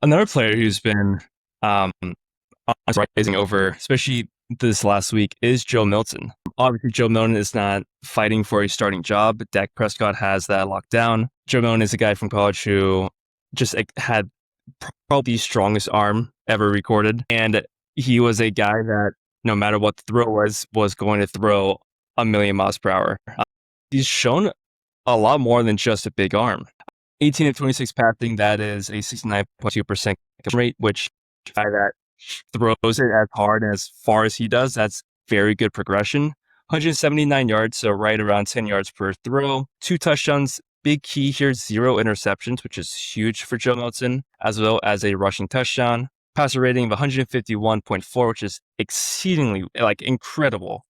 Another player who's been um, rising over, especially this last week, is Joe Milton. Obviously, Joe Milton is not fighting for a starting job. Dak Prescott has that locked down. Joe Milton is a guy from college who just had probably the strongest arm ever recorded. And he was a guy that no matter what the throw was going to throw a million miles per hour. He's shown a lot more than just a big arm. 18 of 26 passing, that is a 69.2% rate, which guy that throws it as hard and as far as he does, that's very good progression. 179 yards, so right around 10 yards per throw. 2 touchdowns. Big key here, 0 interceptions, which is huge for Joe Milton, as well as a rushing touchdown. Passer rating of 151.4, which is exceedingly incredible